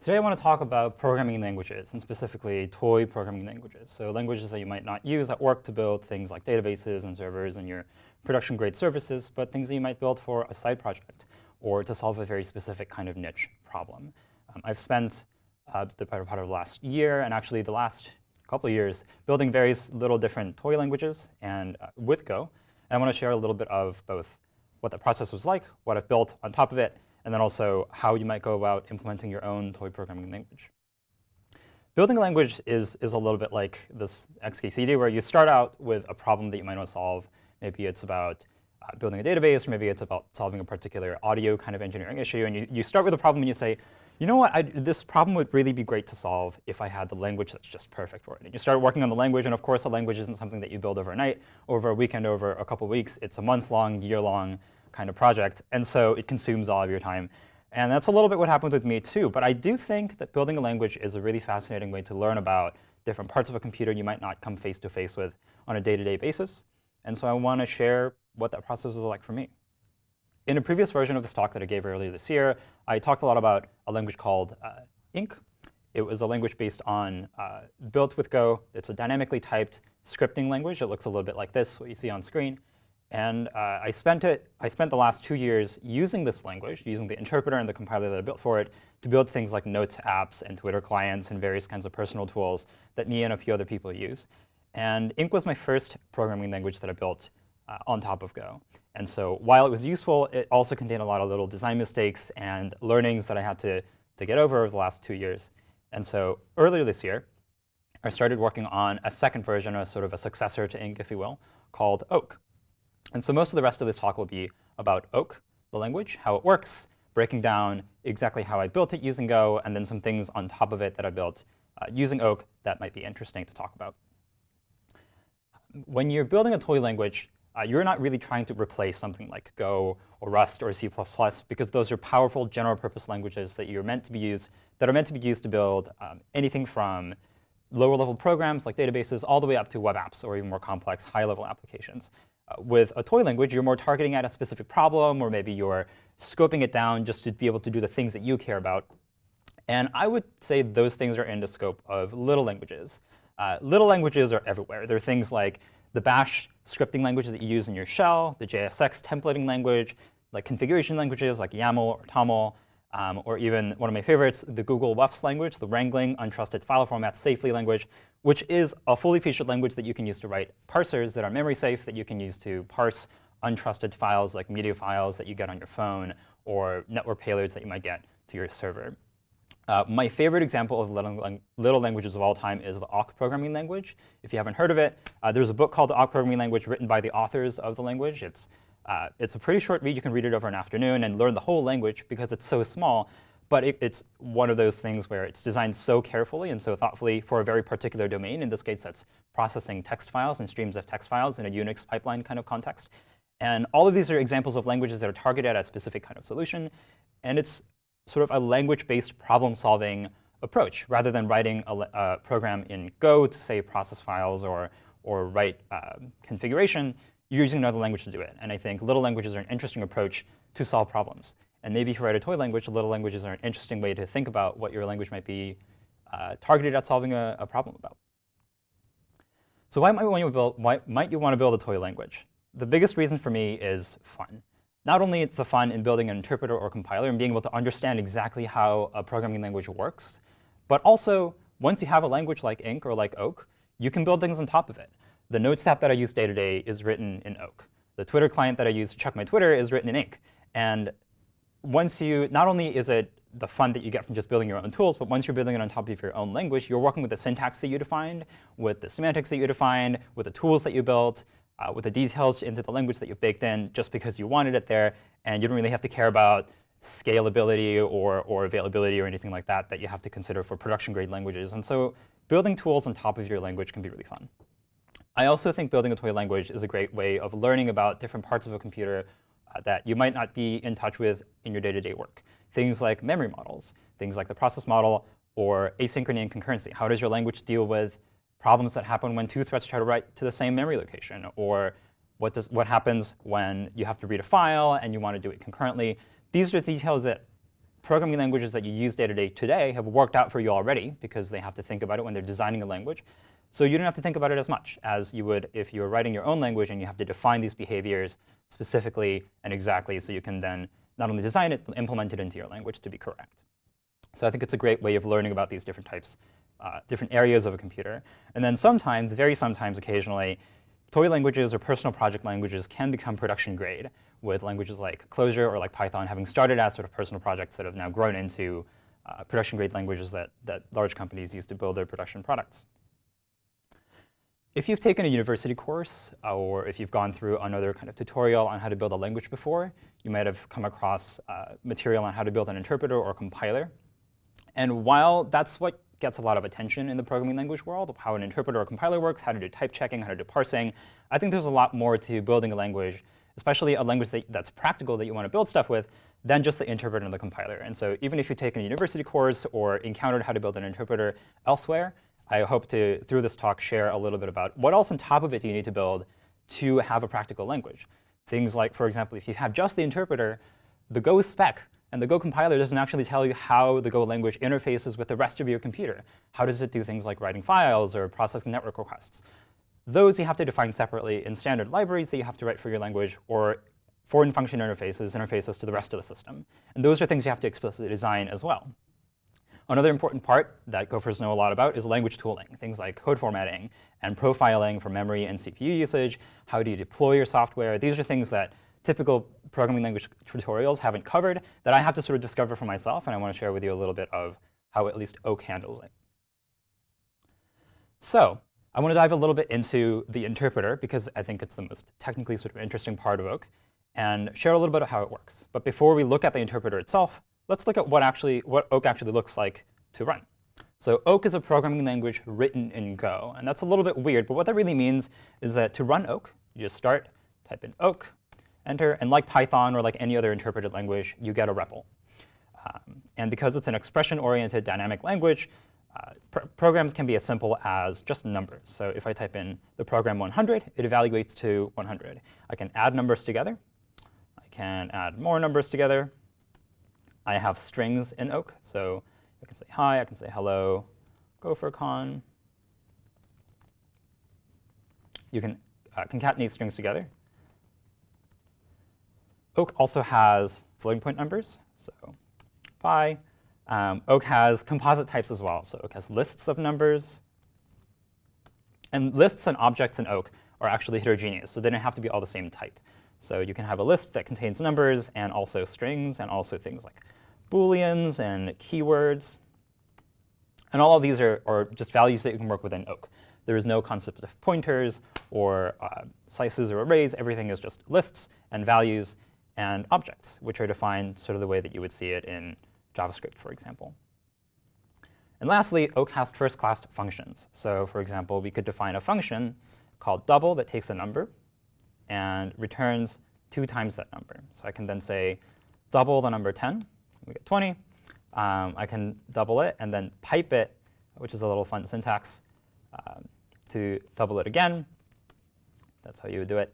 Today I want to talk about programming languages, and specifically toy programming languages. So languages that you might not use at work to build things like databases and servers and your production-grade services, but things that you might build for a side project or to solve a very specific kind of niche problem. I've spent the better part of the last year, and actually the last couple of years, building various little different toy languages and with Go. And I want to share a little bit of both what the process was like, what I've built on top of it, and then also how you might go about implementing your own toy programming language. Building a language is a little bit like this XKCD, where you start out with a problem that you might want to solve. Maybe it's about building a database, or maybe it's about solving a particular audio kind of engineering issue. And you start with a problem and you say, you know what, this problem would really be great to solve if I had the language that's just perfect for it. And you start working on the language, and of course, the language isn't something that you build overnight, over a weekend, over a couple of weeks. It's a month-long, year-long kind of project, and so it consumes all of your time. And that's a little bit what happened with me too. But I do think that building a language is a really fascinating way to learn about different parts of a computer you might not come face to face with on a day-to-day basis. And so I want to share what that process was like for me. In a previous version of this talk that I gave earlier this year, I talked a lot about a language called Ink. It was a language based on, built with Go. It's a dynamically typed scripting language. It looks a little bit like this, what you see on screen. And I spent the last 2 years using this language, using the interpreter and the compiler that I built for it, to build things like Notes apps and Twitter clients and various kinds of personal tools that me and a few other people use. And Ink was my first programming language that I built on top of Go. And so while it was useful, it also contained a lot of little design mistakes and learnings that I had to get over the last 2 years. And so earlier this year, I started working on a second version, a sort of a successor to Ink, if you will, called Oak. And so most of the rest of this talk will be about Oak, the language, how it works, breaking down exactly how I built it using Go, and then some things on top of it that I built using Oak that might be interesting to talk about. When you're building a toy language, you're not really trying to replace something like Go or Rust or C++, because those are powerful general-purpose languages that are meant to be used to build anything from lower-level programs like databases all the way up to web apps or even more complex high-level applications. With a toy language, you're more targeting at a specific problem, or maybe you're scoping it down just to be able to do the things that you care about. And I would say those things are in the scope of little languages. Little languages are everywhere. There are things like the Bash scripting language that you use in your shell, the JSX templating language, like configuration languages like YAML or TOML, or even one of my favorites, the Google WUFS language, the Wrangling Untrusted File Format Safely language, which is a fully featured language that you can use to write parsers that are memory safe, that you can use to parse untrusted files like media files that you get on your phone or network payloads that you might get to your server. My favorite example of little languages of all time is the awk programming language. If you haven't heard of it, there's a book called The awk programming language written by the authors of the language. It's a pretty short read. You can read it over an afternoon and learn the whole language because it's so small. But it's one of those things where it's designed so carefully and so thoughtfully for a very particular domain. In this case, that's processing text files and streams of text files in a Unix pipeline kind of context. And all of these are examples of languages that are targeted at a specific kind of solution. And it's sort of a language-based problem-solving approach. Rather than writing a program in Go to, say, process files or write configuration, you're using another language to do it. And I think little languages are an interesting approach to solve problems. And maybe if you write a toy language, little languages are an interesting way to think about what your language might be targeted at solving a problem about. So why might you want to build a toy language? The biggest reason for me is fun. Not only is the fun in building an interpreter or compiler and being able to understand exactly how a programming language works, but also once you have a language like Ink or like Oak, you can build things on top of it. The Notes app that I use day to day is written in Oak. The Twitter client that I use to check my Twitter is written in Ink. And not only is it the fun that you get from just building your own tools, but once you're building it on top of your own language, you're working with the syntax that you defined, with the semantics that you defined, with the tools that you built, with the details into the language that you've baked in just because you wanted it there. And you don't really have to care about scalability or availability or anything like that you have to consider for production-grade languages. And so building tools on top of your language can be really fun. I also think building a toy language is a great way of learning about different parts of a computer that you might not be in touch with in your day-to-day work. Things like memory models, things like the process model, or asynchrony and concurrency. How does your language deal with problems that happen when two threads try to write to the same memory location? Or what happens when you have to read a file and you want to do it concurrently? These are details that programming languages that you use day to day today have worked out for you already because they have to think about it when they're designing a language. So you don't have to think about it as much as you would if you were writing your own language and you have to define these behaviors specifically and exactly so you can then not only design it, but implement it into your language to be correct. So I think it's a great way of learning about these different types, different areas of a computer. And then sometimes, very sometimes, occasionally, toy languages or personal project languages can become production grade, with languages like Clojure or like Python having started as sort of personal projects that have now grown into production grade languages that large companies use to build their production products. If you've taken a university course, or if you've gone through another kind of tutorial on how to build a language before, you might have come across material on how to build an interpreter or compiler. And while that's what gets a lot of attention in the programming language world, how an interpreter or compiler works, how to do type checking, how to do parsing, I think there's a lot more to building a language, especially a language that's practical that you want to build stuff with, than just the interpreter and the compiler. And so even if you've taken a university course or encountered how to build an interpreter elsewhere, I hope to, through this talk, share a little bit about what else on top of it do you need to build to have a practical language. Things like, for example, if you have just the interpreter, the Go spec and the Go compiler doesn't actually tell you how the Go language interfaces with the rest of your computer. How does it do things like writing files or processing network requests? Those you have to define separately in standard libraries that you have to write for your language, or foreign function interfaces to the rest of the system. And those are things you have to explicitly design as well. Another important part that Gophers know a lot about is language tooling, things like code formatting and profiling for memory and CPU usage. How do you deploy your software? These are things that typical programming language tutorials haven't covered that I have to sort of discover for myself, and I want to share with you a little bit of how at least Oak handles it. So I want to dive a little bit into the interpreter, because I think it's the most technically sort of interesting part of Oak, and share a little bit of how it works. But before we look at the interpreter itself, let's look at what Oak actually looks like to run. So Oak is a programming language written in Go. And that's a little bit weird. But what that really means is that to run Oak, you just start, type in Oak, enter. And like Python or like any other interpreted language, you get a REPL. And because it's an expression-oriented dynamic language, programs can be as simple as just numbers. So if I type in the program 100, it evaluates to 100. I can add numbers together. I can add more numbers together. I have strings in Oak. So I can say hi, I can say hello, GopherCon. You can concatenate strings together. Oak also has floating point numbers, so pi. Oak has composite types as well. So Oak has lists of numbers. And lists and objects in Oak are actually heterogeneous, so they don't have to be all the same type. So you can have a list that contains numbers and also strings and also things like Booleans and keywords. And all of these are just values that you can work with in Oak. There is no concept of pointers or slices or arrays. Everything is just lists and values and objects, which are defined sort of the way that you would see it in JavaScript, for example. And lastly, Oak has first-class functions. So for example, we could define a function called double that takes a number and returns 2 times that number. So I can then say double the number 10. We get 20. I can double it and then pipe it, which is a little fun syntax, to double it again. That's how you would do it.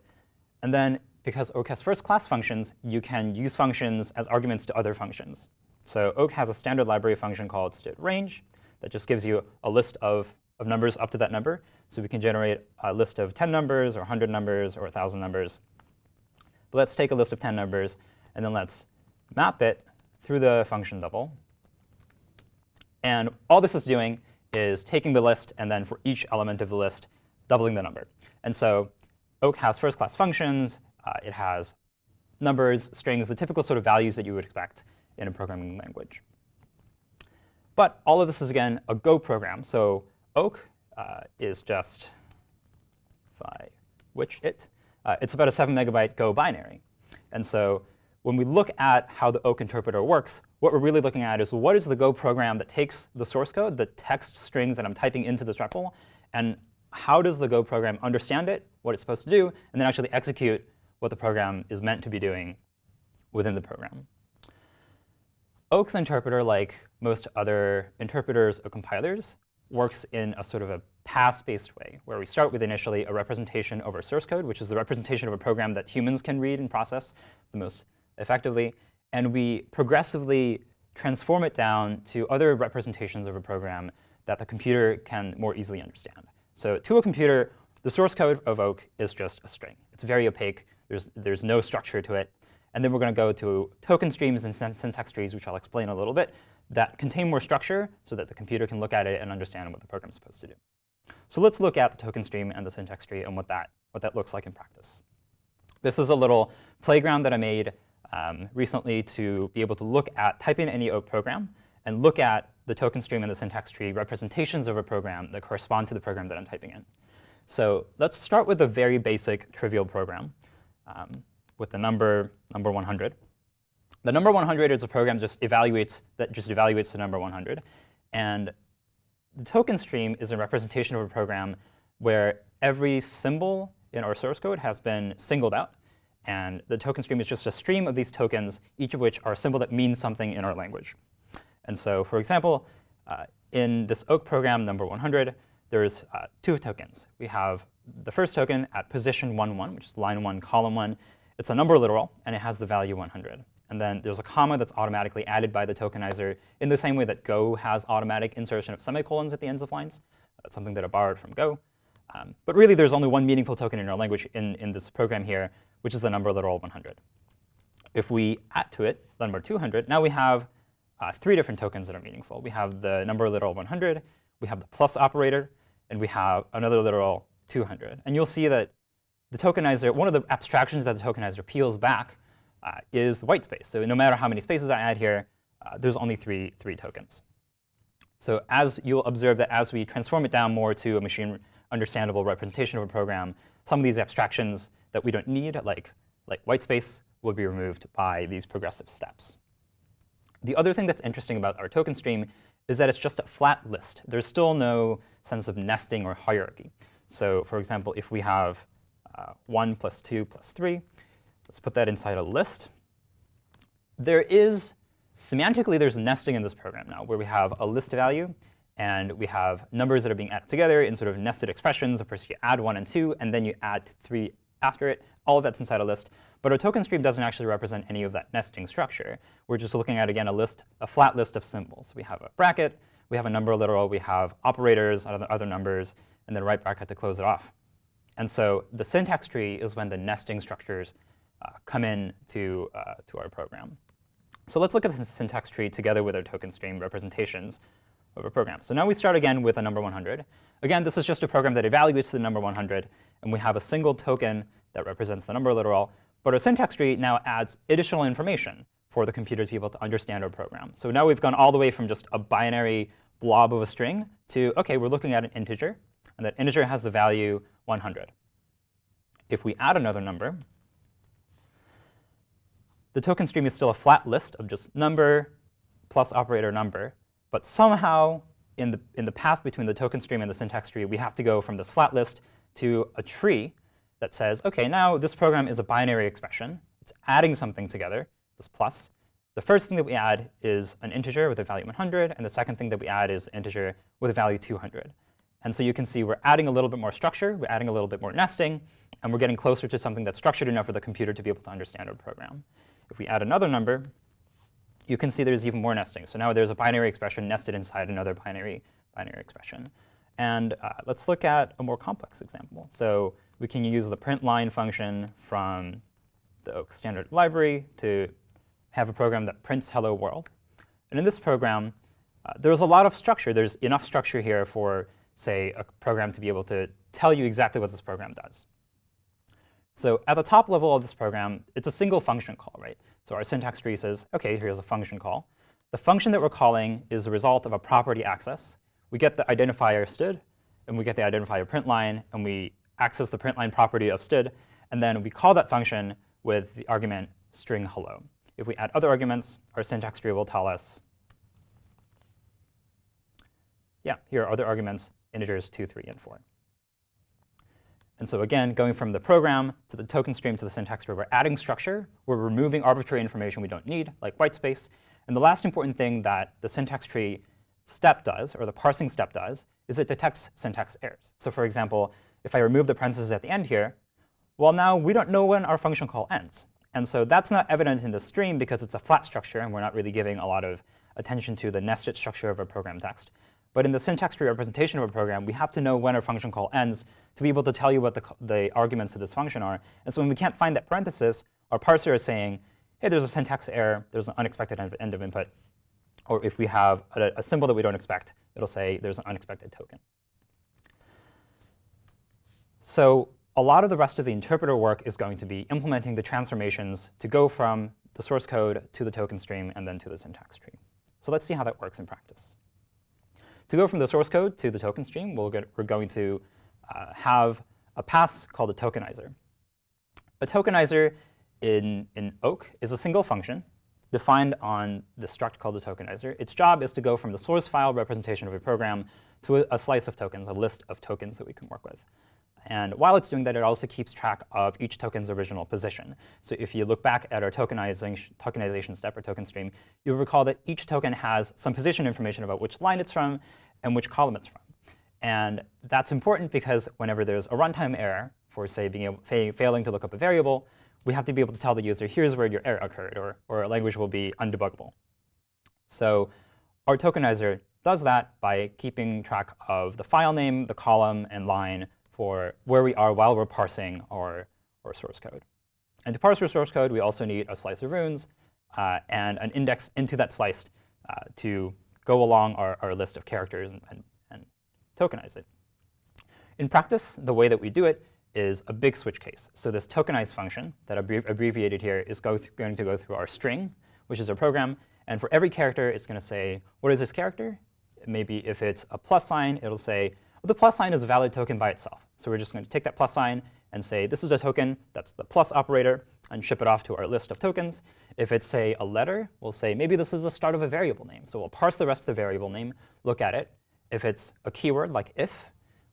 And then because Oak has first-class functions, you can use functions as arguments to other functions. So Oak has a standard library function called std_range that just gives you a list of numbers up to that number. So we can generate a list of 10 numbers or 100 numbers or 1,000 numbers. But let's take a list of 10 numbers, and then let's map it through the function double. And all this is doing is taking the list, and then for each element of the list, doubling the number. And so Oak has first-class functions. It has numbers, strings, the typical sort of values that you would expect in a programming language. But all of this is, again, a Go program. So Oak is just, if I witch it, it's about a 7 megabyte Go binary. And so when we look at how the Oak interpreter works, what we're really looking at is what is the Go program that takes the source code, the text strings that I'm typing into this REPL, and how does the Go program understand it, what it's supposed to do, and then actually execute what the program is meant to be doing within the program. Oak's interpreter, like most other interpreters or compilers, works in a sort of a pass-based way, where we start with initially a representation of our source code, which is the representation of a program that humans can read and process the most effectively. And we progressively transform it down to other representations of a program that the computer can more easily understand. So to a computer, the source code of Oak is just a string. It's very opaque. There's no structure to it. And then we're going to go to token streams and syntax trees, which I'll explain a little bit, that contain more structure so that the computer can look at it and understand what the program's supposed to do. So let's look at the token stream and the syntax tree and what that looks like in practice. This is a little playground that I made recently to be able to type in any Oak program and look at the token stream and the syntax tree representations of a program that correspond to the program that I'm typing in. So let's start with a very basic, trivial program with the number 100. The number 100 is a program that just evaluates the number 100. And the token stream is a representation of a program where every symbol in our source code has been singled out. And the token stream is just a stream of these tokens, each of which are a symbol that means something in our language. And so, for example, in this Oak program, number 100, there's 2 tokens. We have the first token at position 11, which is line 1, column 1. It's a number literal, and it has the value 100. And then there's a comma that's automatically added by the tokenizer in the same way that Go has automatic insertion of semicolons at the ends of lines. That's something that I borrowed from Go. But really, there's only one meaningful token in our language in this program here, which is the number literal 100. If we add to it the number 200, now we have 3 different tokens that are meaningful. We have the number literal 100, we have the plus operator, and we have another literal 200. And you'll see that the tokenizer, one of the abstractions that the tokenizer peels back is the white space. So no matter how many spaces I add here, there's only three tokens. So as you'll observe that as we transform it down more to a machine understandable representation of a program, some of these abstractions that we don't need, like white space, will be removed by these progressive steps. The other thing that's interesting about our token stream is that it's just a flat list. There's still no sense of nesting or hierarchy. So for example, if we have 1 plus 2 plus 3, let's put that inside a list. Semantically, there's nesting in this program now, where we have a list value, and we have numbers that are being added together in sort of nested expressions. First, you add 1 and 2, and then you add 3 after it. All of that's inside a list. But our token stream doesn't actually represent any of that nesting structure. We're just looking at, again, a flat list of symbols. We have a bracket, we have a number literal, we have operators, other numbers, and then a right bracket to close it off. And so the syntax tree is when the nesting structures come in to our program. So let's look at the syntax tree together with our token stream representations of a program. So now we start again with a number 100. Again, this is just a program that evaluates the number 100, and we have a single token that represents the number literal. But our syntax tree now adds additional information for the computer to be able to understand our program. So now we've gone all the way from just a binary blob of a string to, OK, we're looking at an integer, and that integer has the value 100. If we add another number, the token stream is still a flat list of just number plus operator number. But somehow, in the path between the token stream and the syntax tree, we have to go from this flat list to a tree that says, OK, now this program is a binary expression. It's adding something together, this plus. The first thing that we add is an integer with a value 100, and the second thing that we add is an integer with a value 200. And so you can see we're adding a little bit more structure, we're adding a little bit more nesting, and we're getting closer to something that's structured enough for the computer to be able to understand our program. If we add another number, you can see there's even more nesting. So now there's a binary expression nested inside another binary expression. And let's look at a more complex example. So we can use the print line function from the Oak standard library to have a program that prints hello world. And in this program, there's a lot of structure. There's enough structure here for, say, a program to be able to tell you exactly what this program does. So at the top level of this program, it's a single function call, right? So our syntax tree says, OK, here's a function call. The function that we're calling is the result of a property access. We get the identifier std, and we get the identifier printline, and we access the printline property of std, and then we call that function with the argument string hello. If we add other arguments, our syntax tree will tell us, yeah, here are other arguments, integers 2, 3, and 4. And so again, going from the program to the token stream to the syntax tree, we're adding structure. We're removing arbitrary information we don't need, like white space. And the last important thing that the syntax tree step does, or the parsing step does, is it detects syntax errors. So for example, if I remove the parentheses at the end here, well, now we don't know when our function call ends. And so that's not evident in the stream because it's a flat structure, and we're not really giving a lot of attention to the nested structure of a program text. But in the syntax tree representation of a program, we have to know when our function call ends to be able to tell you what the arguments of this function are. And so when we can't find that parenthesis, our parser is saying, hey, there's a syntax error. There's an unexpected end of input. Or if we have a symbol that we don't expect, it'll say there's an unexpected token. So a lot of the rest of the interpreter work is going to be implementing the transformations to go from the source code to the token stream and then to the syntax tree. So let's see how that works in practice. To go from the source code to the token stream, we're going to have a pass called a tokenizer. A tokenizer in Oak is a single function defined on the struct called the tokenizer. Its job is to go from the source file representation of a program to a slice of tokens, a list of tokens that we can work with. And while it's doing that, it also keeps track of each token's original position. So if you look back at our tokenization step or token stream, you'll recall that each token has some position information about which line it's from and which column it's from. And that's important because whenever there's a runtime error for, say, failing to look up a variable, we have to be able to tell the user, here's where your error occurred, or a language will be undebuggable. So our tokenizer does that by keeping track of the file name, the column, and line for where we are while we're parsing our source code. And to parse our source code, we also need a slice of runes and an index into that slice to go along our list of characters and tokenize it. In practice, the way that we do it is a big switch case. So this tokenize function that abbreviated here is going to go through our string, which is our program. And for every character, it's going to say, what is this character? Maybe if it's a plus sign, it'll say, well, the plus sign is a valid token by itself. So we're just going to take that plus sign and say, this is a token, that's the plus operator, and ship it off to our list of tokens. If it's, say, a letter, we'll say, maybe this is the start of a variable name. So we'll parse the rest of the variable name, look at it. If it's a keyword, like if,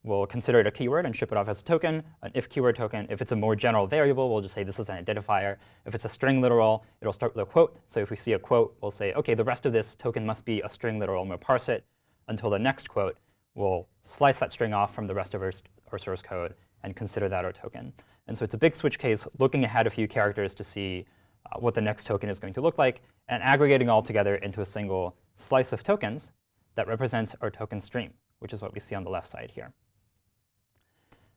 we'll consider it a keyword and ship it off as a token, an if keyword token. If it's a more general variable, we'll just say this is an identifier. If it's a string literal, it'll start with a quote. So if we see a quote, we'll say, OK, the rest of this token must be a string literal, and we'll parse it until the next quote. We'll slice that string off from the rest of our source code and consider that our token. And so it's a big switch case, looking ahead a few characters to see what the next token is going to look like, and aggregating all together into a single slice of tokens that represents our token stream, which is what we see on the left side here.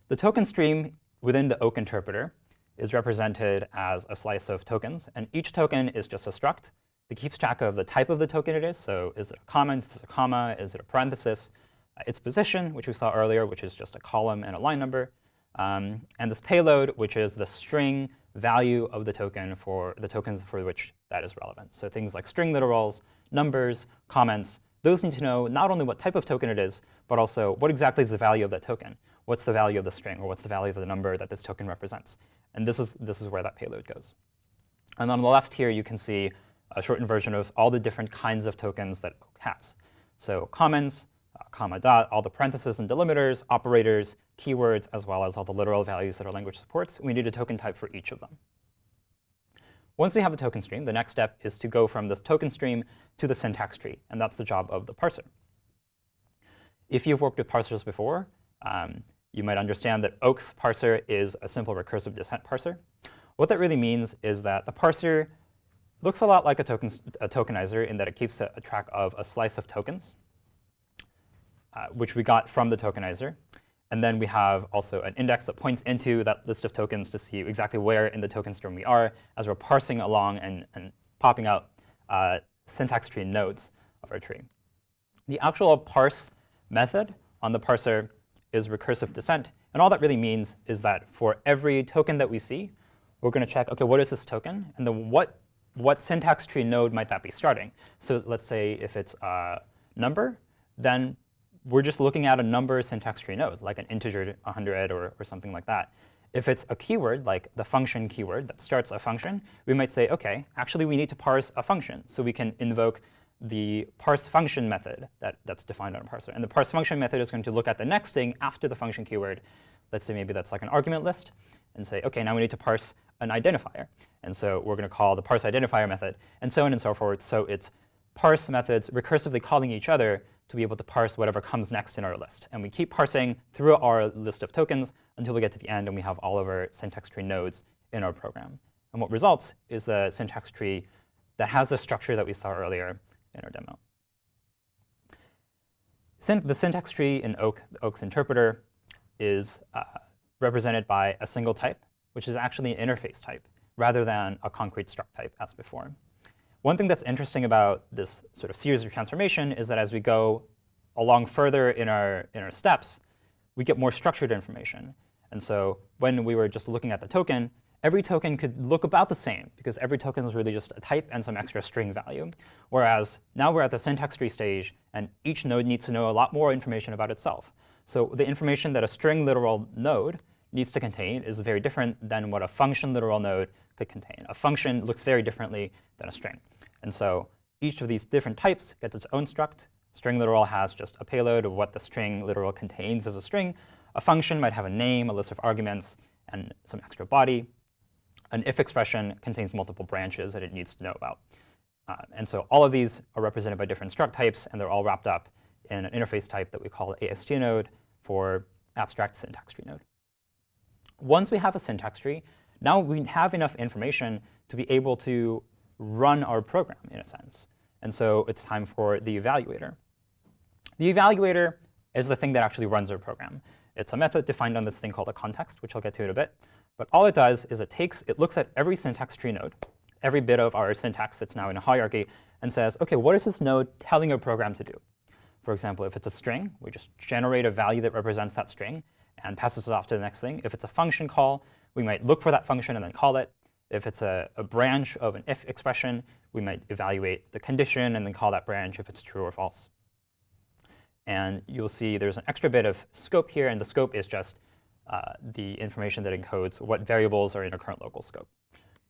The token stream within the Oak interpreter is represented as a slice of tokens. And each token is just a struct that keeps track of the type of the token it is. So is it a comment, is it a comma, is it a parenthesis? Its position, which we saw earlier, which is just a column and a line number. And this payload, which is the string value of the token for the tokens for which that is relevant. So things like string literals, numbers, comments, those need to know not only what type of token it is, but also what exactly is the value of that token. What's the value of the string, or what's the value of the number that this token represents? And this is where that payload goes. And on the left here, you can see a shortened version of all the different kinds of tokens that Oak has. So comments, comma dot, all the parentheses and delimiters, operators, keywords, as well as all the literal values that our language supports. We need a token type for each of them. Once we have the token stream, the next step is to go from this token stream to the syntax tree. And that's the job of the parser. If you've worked with parsers before, you might understand that Oak's parser is a simple recursive descent parser. What that really means is that the parser looks a lot like a tokenizer in that it keeps a track of a slice of tokens, which we got from the tokenizer. And then we have also an index that points into that list of tokens to see exactly where in the token stream we are as we're parsing along and popping out syntax tree nodes of our tree. The actual parse method on the parser is recursive descent. And all that really means is that for every token that we see, we're going to check, OK, what is this token? And then what syntax tree node might that be starting? So let's say if it's a number, then we're just looking at a number syntax tree node, like an integer 100 or something like that. If it's a keyword, like the function keyword that starts a function, we might say, OK, actually, we need to parse a function. So we can invoke the parse function method that's defined on a parser. And the parse function method is going to look at the next thing after the function keyword. Let's say maybe that's like an argument list, and say, OK, now we need to parse an identifier. And so we're going to call the parse identifier method, and so on and so forth. So it's parse methods recursively calling each other to be able to parse whatever comes next in our list. And we keep parsing through our list of tokens until we get to the end, and we have all of our syntax tree nodes in our program. And what results is the syntax tree that has the structure that we saw earlier, in our demo. The syntax tree in Oak's interpreter is represented by a single type, which is actually an interface type, rather than a concrete struct type as before. One thing that's interesting about this sort of series of transformation is that as we go along further in our steps, we get more structured information. And so when we were just looking at the token, every token could look about the same, because every token is really just a type and some extra string value. Whereas now we're at the syntax tree stage, and each node needs to know a lot more information about itself. So the information that a string literal node needs to contain is very different than what a function literal node could contain. A function looks very differently than a string. And so each of these different types gets its own struct. String literal has just a payload of what the string literal contains as a string. A function might have a name, a list of arguments, and some extra body. An if expression contains multiple branches that it needs to know about. And so all of these are represented by different struct types, and they're all wrapped up in an interface type that we call AST node for abstract syntax tree node. Once we have a syntax tree, now we have enough information to be able to run our program, in a sense. And so it's time for the evaluator. The evaluator is the thing that actually runs our program. It's a method defined on this thing called a context, which I'll get to in a bit. But all it does is it looks at every syntax tree node, every bit of our syntax that's now in a hierarchy, and says, OK, what is this node telling our program to do? For example, if it's a string, we just generate a value that represents that string and passes it off to the next thing. If it's a function call, we might look for that function and then call it. If it's a branch of an if expression, we might evaluate the condition and then call that branch if it's true or false. And you'll see there's an extra bit of scope here, and the scope is just the information that encodes what variables are in our current local scope.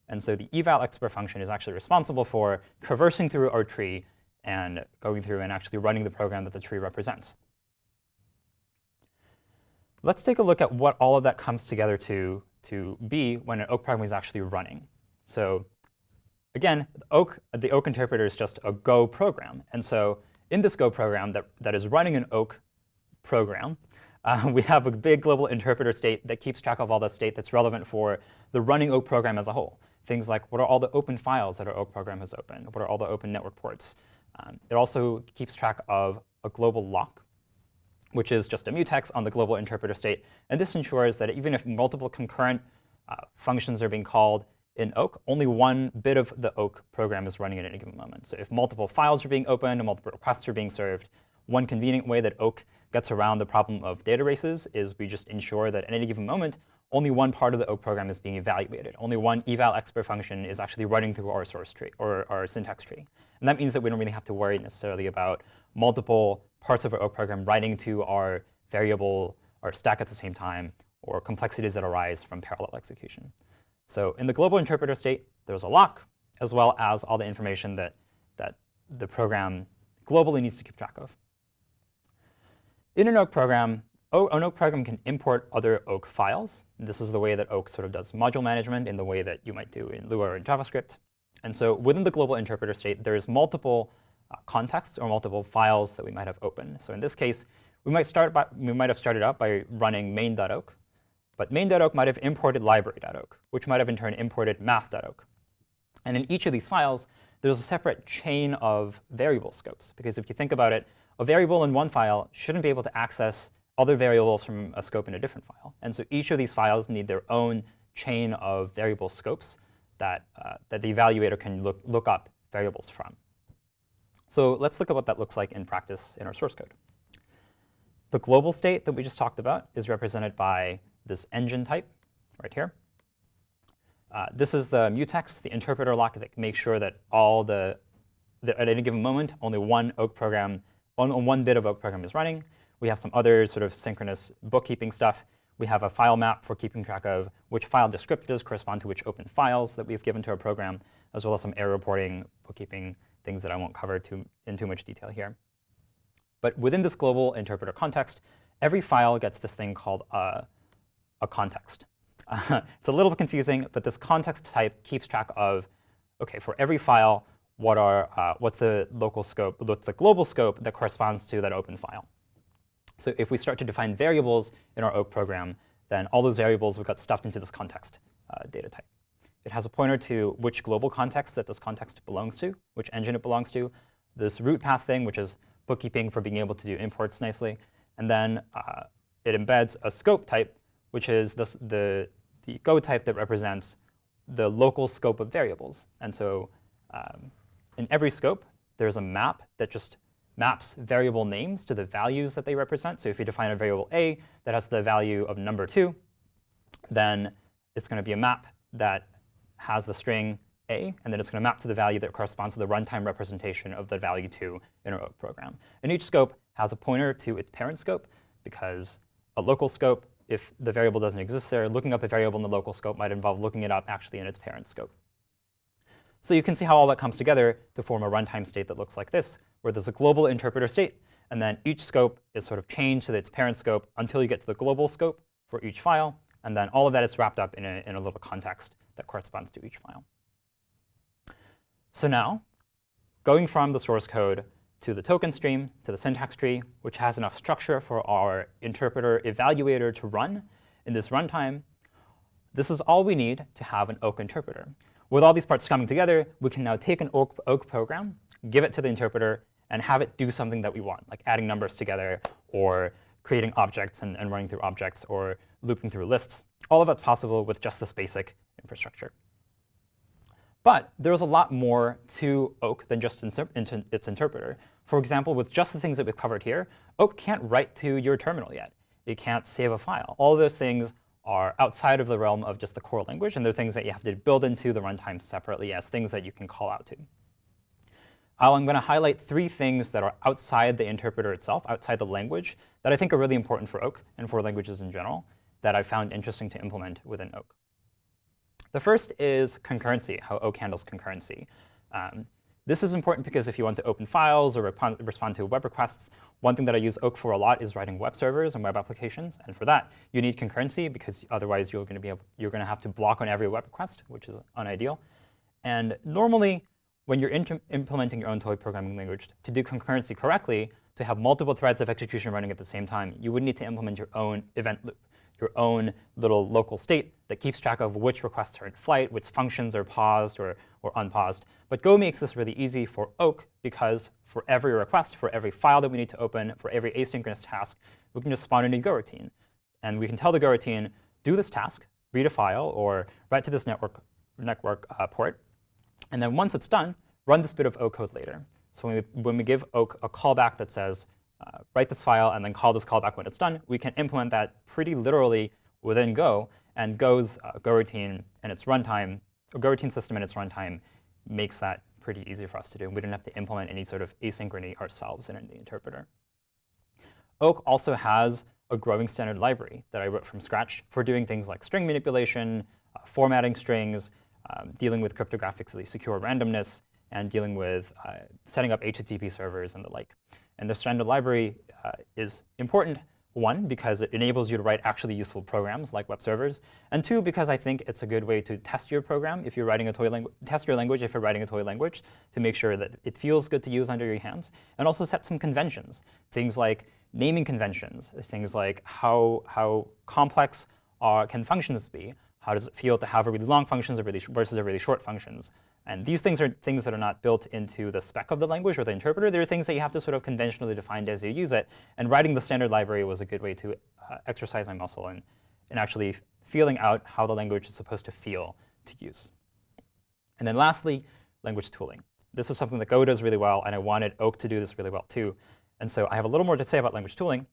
And so the eval_expr function is actually responsible for traversing through our tree and going through and actually running the program that the tree represents. Let's take a look at what all of that comes together to be when an Oak program is actually running. So again, the Oak interpreter is just a Go program. And so in this Go program that is running an Oak program, we have a big global interpreter state that keeps track of all the state that's relevant for the running Oak program as a whole. Things like, what are all the open files that our Oak program has opened? What are all the open network ports? It also keeps track of a global lock, which is just a mutex on the global interpreter state. And this ensures that even if multiple concurrent functions are being called in Oak, only one bit of the Oak program is running at any given moment. So if multiple files are being opened and multiple requests are being served, one convenient way that Oak gets around the problem of data races is we just ensure that at any given moment, only one part of the Oak program is being evaluated. Only one eval_expr function is actually running through our source tree or our syntax tree. And that means that we don't really have to worry necessarily about multiple parts of our Oak program writing to our variable or stack at the same time, or complexities that arise from parallel execution. So in the global interpreter state, there's a lock, as well as all the information that the program globally needs to keep track of. In an Oak program, an Oak program can import other Oak files. This is the way that Oak sort of does module management in the way that you might do in Lua or in JavaScript. And so within the global interpreter state, there's multiple contexts or multiple files that we might have open. So in this case, we might have started out by running main.oak. But main.oak might have imported library.oak, which might have in turn imported math.oak. And in each of these files, there's a separate chain of variable scopes. Because if you think about it, a variable in one file shouldn't be able to access other variables from a scope in a different file. And so each of these files need their own chain of variable scopes that the evaluator can look up variables from. So let's look at what that looks like in practice in our source code. The global state that we just talked about is represented by this engine type right here. This is the mutex, the interpreter lock that makes sure that at any given moment, only one Oak program, one bit of Oak program is running. We have some other sort of synchronous bookkeeping stuff. We have a file map for keeping track of which file descriptors correspond to which open files that we've given to our program, as well as some error reporting, bookkeeping, things that I won't cover in too much detail here. But within this global interpreter context, every file gets this thing called a context. It's a little bit confusing, but this context type keeps track of, OK, for every file, what's the local scope, what's the global scope that corresponds to that open file. So if we start to define variables in our Oak program, then all those variables will get stuffed into this context data type. It has a pointer to which global context that this context belongs to, which engine it belongs to, this root path thing, which is bookkeeping for being able to do imports nicely. And then it embeds a scope type, which is the Go type that represents the local scope of variables. And so in every scope, there's a map that just maps variable names to the values that they represent. So if you define a variable a that has the value of number 2, then it's going to be a map that has the string a, and then it's going to map to the value that corresponds to the runtime representation of the value 2 in our Oak program. And each scope has a pointer to its parent scope, because a local scope, if the variable doesn't exist there, looking up a variable in the local scope might involve looking it up actually in its parent scope. So you can see how all that comes together to form a runtime state that looks like this, where there's a global interpreter state, and then each scope is sort of changed to its parent scope until you get to the global scope for each file, and then all of that is wrapped up in a little context that corresponds to each file. So now, going from the source code to the token stream, to the syntax tree, which has enough structure for our interpreter evaluator to run in this runtime, this is all we need to have an Oak interpreter. With all these parts coming together, we can now take an Oak program, give it to the interpreter, and have it do something that we want, like adding numbers together, or creating objects and running through objects, or looping through lists. All of that's possible with just this basic infrastructure. But there's a lot more to Oak than just its interpreter. For example, with just the things that we've covered here, Oak can't write to your terminal yet. It can't save a file. All of those things are outside of the realm of just the core language, and they're things that you have to build into the runtime separately as things that you can call out to. I'm going to highlight 3 things that are outside the interpreter itself, outside the language, that I think are really important for Oak and for languages in general, that I found interesting to implement within Oak. The first is concurrency, how Oak handles concurrency. This is important because if you want to open files or respond to web requests, one thing that I use Oak for a lot is writing web servers and web applications. And for that, you need concurrency, because otherwise you're going to have to block on every web request, which is unideal. And normally, when you're implementing your own toy programming language, to do concurrency correctly, to have multiple threads of execution running at the same time, you would need to implement your own event loop, your own little local state that keeps track of which requests are in flight, which functions are paused or unpaused. But Go makes this really easy for Oak, because for every request, for every file that we need to open, for every asynchronous task, we can just spawn a new Go routine. And we can tell the Go routine, do this task, read a file, or write to this network port. And then once it's done, run this bit of Oak code later. So when we give Oak a callback that says, write this file and then call this callback when it's done, we can implement that pretty literally within Go. And Go's Go routine and its runtime, Go routine system and its runtime makes that pretty easy for us to do. We don't have to implement any sort of asynchrony ourselves in the interpreter. Oak also has a growing standard library that I wrote from scratch for doing things like string manipulation, formatting strings, dealing with cryptographically secure randomness, and dealing with setting up HTTP servers and the like. And the standard library is important, 1, because it enables you to write actually useful programs like web servers, and 2, because I think it's a good way to test your program if you're writing a toy language, test your language if you're writing a toy language, to make sure that it feels good to use under your hands, and also set some conventions, things like naming conventions, things like how complex can functions be, how does it feel to have a really long functions versus a really short functions. And these things are things that are not built into the spec of the language or the interpreter. They're things that you have to sort of conventionally define as you use it. And writing the standard library was a good way to exercise my muscle in actually feeling out how the language is supposed to feel to use. And then lastly, language tooling. This is something that Go does really well, and I wanted Oak to do this really well too. And so I have a little more to say about language tooling,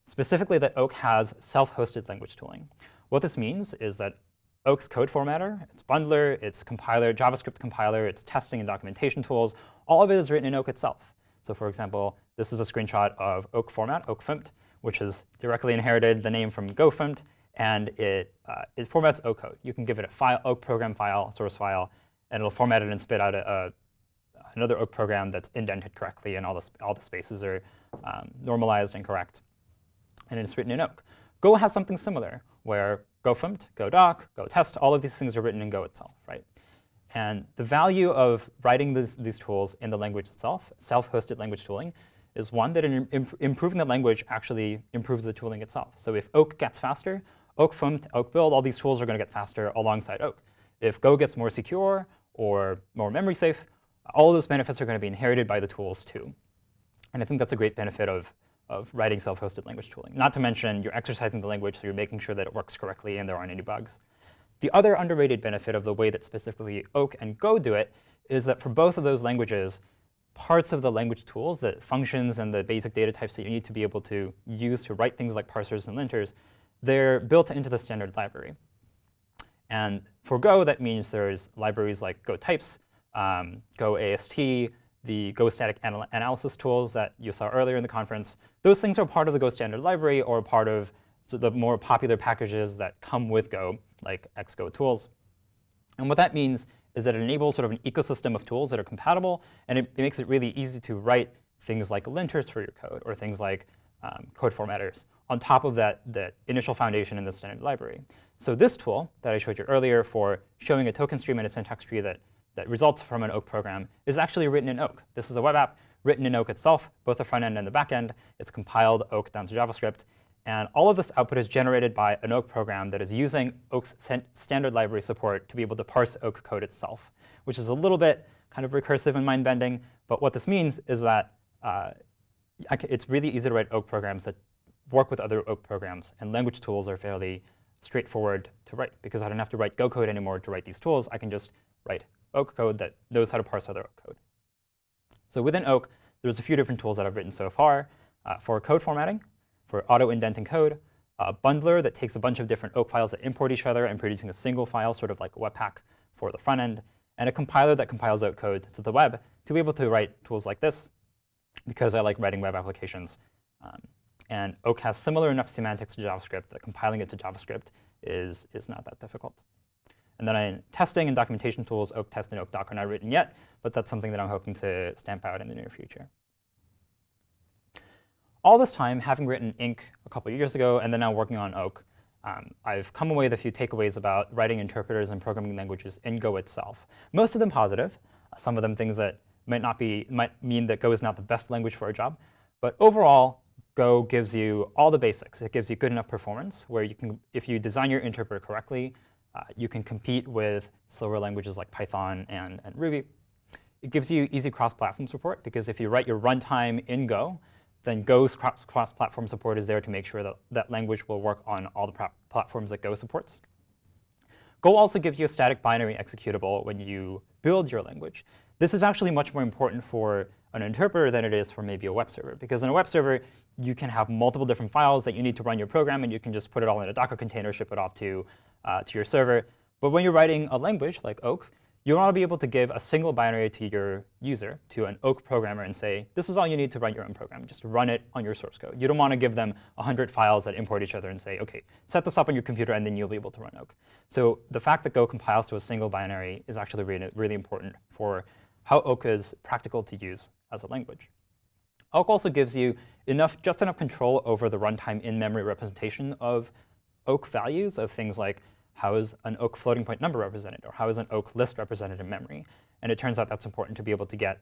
specifically that Oak has self-hosted language tooling. What this means is that Oak's code formatter, its bundler, its compiler, JavaScript compiler, its testing and documentation tools, all of it is written in Oak itself. So for example, this is a screenshot of Oak format, oakfumt, which has directly inherited the name from gofumt, and it formats Oak code. You can give it a file, Oak program file, source file, and it'll format it and spit out another Oak program that's indented correctly, and all the spaces are normalized and correct. And it's written in Oak. Go has something similar, where gofumt, godoc, gotest, all of these things are written in Go itself, right? And the value of writing these tools in the language itself, self-hosted language tooling, is one that improving the language actually improves the tooling itself. So if Oak gets faster, oakfumt, oakbuild, all these tools are going to get faster alongside Oak. If Go gets more secure or more memory safe, All of those benefits are going to be inherited by the tools too. And I think that's a great benefit of writing self-hosted language tooling. Not to mention, you're exercising the language, so you're making sure that it works correctly and there aren't any bugs. The other underrated benefit of the way that specifically Oak and Go do it is that for both of those languages, parts of the language tools, the functions and the basic data types that you need to be able to use to write things like parsers and linters, they're built into the standard library. And for Go, that means there's libraries like Go types, Go AST, the Go static analysis tools that you saw earlier in the conference. Those things are part of the Go standard library or part of the more popular packages that come with Go, like Xgo tools. And what that means is that it enables sort of an ecosystem of tools that are compatible, and it makes it really easy to write things like linters for your code or things like code formatters on top of that initial foundation in the standard library. So this tool that I showed you earlier for showing a token stream and a syntax tree that results from an Oak program is actually written in Oak. This is a web app written in Oak itself, both the front end and the back end. It's compiled Oak down to JavaScript. And all of this output is generated by an Oak program that is using Oak's standard library support to be able to parse Oak code itself, which is a little bit kind of recursive and mind-bending. But what this means is that it's really easy to write Oak programs that work with other Oak programs. And language tools are fairly straightforward to write, because I don't have to write Go code anymore to write these tools. I can just write Oak code that knows how to parse other Oak code. So within Oak, there's a few different tools that I've written so far for code formatting, for auto-indenting code, a bundler that takes a bunch of different Oak files that import each other and producing a single file, sort of like a Webpack for the front end, and a compiler that compiles Oak code to the web to be able to write tools like this, because I like writing web applications. And Oak has similar enough semantics to JavaScript that compiling it to JavaScript is not that difficult. And then in testing and documentation tools, Oak Test and Oak Doc are not written yet, but that's something that I'm hoping to stamp out in the near future. All this time, having written Ink a couple of years ago and then now working on Oak, I've come away with a few takeaways about writing interpreters and programming languages in Go itself. Most of them positive. Some of them things that might mean that Go is not the best language for a job. But overall, Go gives you all the basics. It gives you good enough performance where you can, if you design your interpreter correctly, you can compete with slower languages like Python and Ruby. It gives you easy cross-platform support, because if you write your runtime in Go, then Go's cross-platform support is there to make sure that that language will work on all the platforms that Go supports. Go also gives you a static binary executable when you build your language. This is actually much more important for an interpreter than it is for maybe a web server, because in a web server, you can have multiple different files that you need to run your program, and you can just put it all in a Docker container, ship it off to your server. But when you're writing a language like Oak, you want to be able to give a single binary to your user, to an Oak programmer, and say, this is all you need to write your own program. Just run it on your source code. You don't want to give them 100 files that import each other and say, OK, set this up on your computer, and then you'll be able to run Oak. So the fact that Go compiles to a single binary is actually really, really important for how Oak is practical to use as a language. Oak also gives you just enough control over the runtime in-memory representation of Oak values, of things like how is an Oak floating point number represented, or how is an Oak list represented in memory. And it turns out that's important to be able to get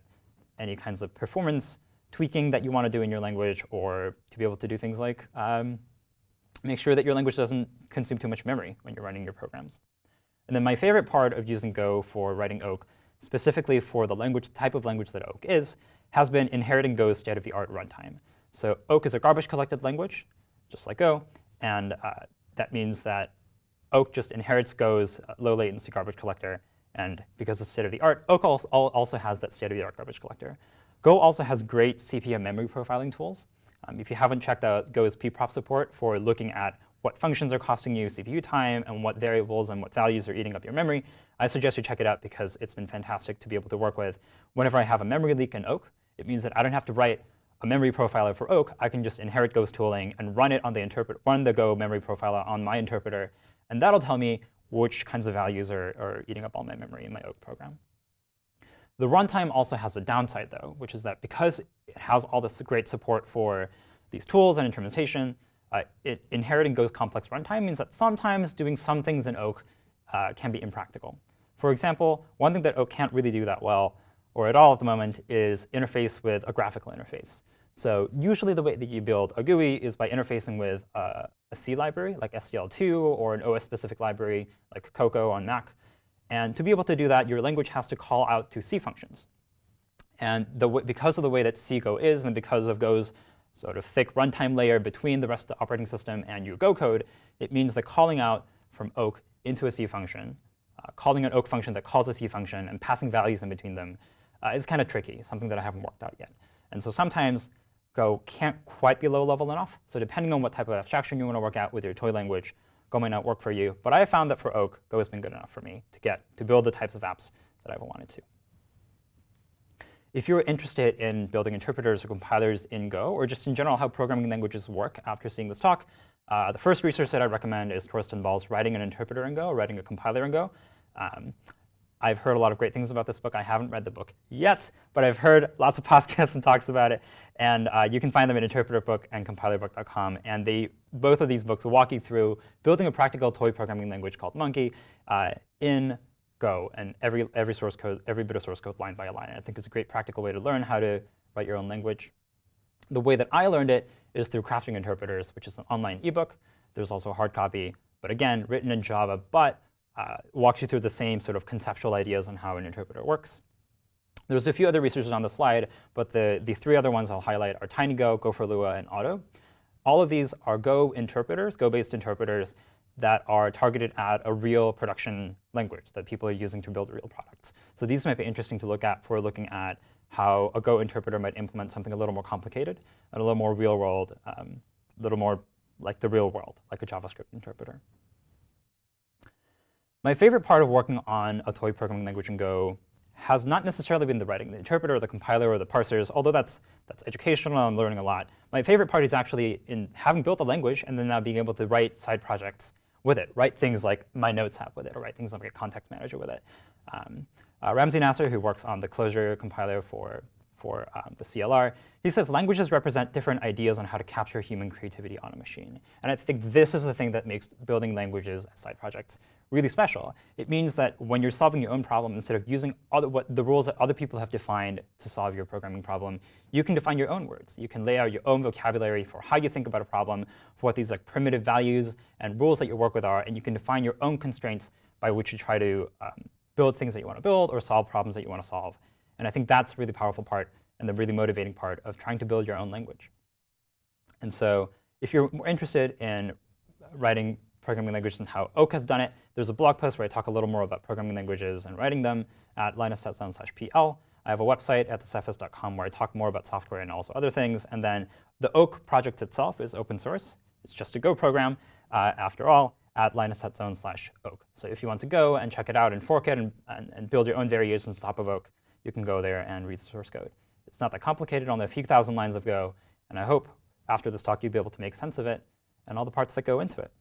any kinds of performance tweaking that you want to do in your language, or to be able to do things like make sure that your language doesn't consume too much memory when you're running your programs. And then my favorite part of using Go for writing Oak, specifically for the type of language that Oak is, has been inheriting Go's state-of-the-art runtime. So Oak is a garbage-collected language, just like Go. And that means that Oak just inherits Go's low-latency garbage collector. And because it's state-of-the-art, Oak also has that state-of-the-art garbage collector. Go also has great CPM memory profiling tools. If you haven't checked out Go's pprop support for looking at what functions are costing you CPU time and what variables and what values are eating up your memory, I suggest you check it out, because it's been fantastic to be able to work with. Whenever I have a memory leak in Oak, it means that I don't have to write a memory profiler for Oak. I can just inherit Go's tooling and run it on run the Go memory profiler on my interpreter, and that'll tell me which kinds of values are eating up all my memory in my Oak program. The runtime also has a downside, though, which is that because it has all this great support for these tools and instrumentation, inheriting Go's complex runtime means that sometimes doing some things in Oak can be impractical. For example, one thing that Oak can't really do that well, or at all at the moment, is interface with a graphical interface. So usually the way that you build a GUI is by interfacing with a C library, like SDL2, or an OS-specific library, like Cocoa on Mac. And to be able to do that, your language has to call out to C functions. And because of the way that C Go is, and because of Go's sort of thick runtime layer between the rest of the operating system and your Go code, it means that calling out from oak into a C function, calling an oak function that calls a C function, and passing values in between them is kind of tricky, something that I haven't worked out yet. And so sometimes Go can't quite be low level enough. So depending on what type of abstraction you want to work out with your toy language, Go might not work for you. But I have found that for oak, Go has been good enough for me to build the types of apps that I've wanted to. If you're interested in building interpreters or compilers in Go, or just in general how programming languages work after seeing this talk, the first resource that I'd recommend is Torsten Ball's Writing an Interpreter in Go, Writing a Compiler in Go. I've heard a lot of great things about this book. I haven't read the book yet, but I've heard lots of podcasts and talks about it. And you can find them at interpreterbook and compilerbook.com. And both of these books will walk you through building a practical toy programming language called Monkey in Go, and every bit of source code line by line. And I think it's a great practical way to learn how to write your own language. The way that I learned it is through Crafting Interpreters, which is an online ebook. There's also a hard copy, but again, written in Java, but walks you through the same sort of conceptual ideas on how an interpreter works. There's a few other resources on the slide, but the three other ones I'll highlight are TinyGo, Gopher, and Auto. All of these are Go interpreters, Go-based interpreters, that are targeted at a real production language that people are using to build real products. So these might be interesting to look at for looking at how a Go interpreter might implement something a little more complicated and a little more real world, a little more like the real world, like a JavaScript interpreter. My favorite part of working on a toy programming language in Go has not necessarily been the writing, the interpreter, or the compiler, or the parsers, although that's educational and I'm learning a lot. My favorite part is actually in having built a language and then now being able to write side projects with it, write things like my notes app with it, or write things like a context manager with it. Ramsey Nasser, who works on the Clojure compiler for the CLR, he says languages represent different ideas on how to capture human creativity on a machine. And I think this is the thing that makes building languages as side projects really special. It means that when you're solving your own problem, instead of using the rules that other people have defined to solve your programming problem, you can define your own words. You can lay out your own vocabulary for how you think about a problem, for what these like primitive values and rules that you work with are, and you can define your own constraints by which you try to build things that you want to build or solve problems that you want to solve. And I think that's a really powerful part and the really motivating part of trying to build your own language. And so if you're more interested in writing programming languages and how Oak has done it, there's a blog post where I talk a little more about programming languages and writing them at linus.zone/pl. I have a website at thecefis.com where I talk more about software and also other things. And then the Oak project itself is open source. It's just a Go program, after all, at linus.zone/oak. So if you want to go and check it out and fork it and build your own variations on top of Oak, you can go there and read the source code. It's not that complicated, only a few thousand lines of Go. And I hope after this talk you'll be able to make sense of it and all the parts that go into it.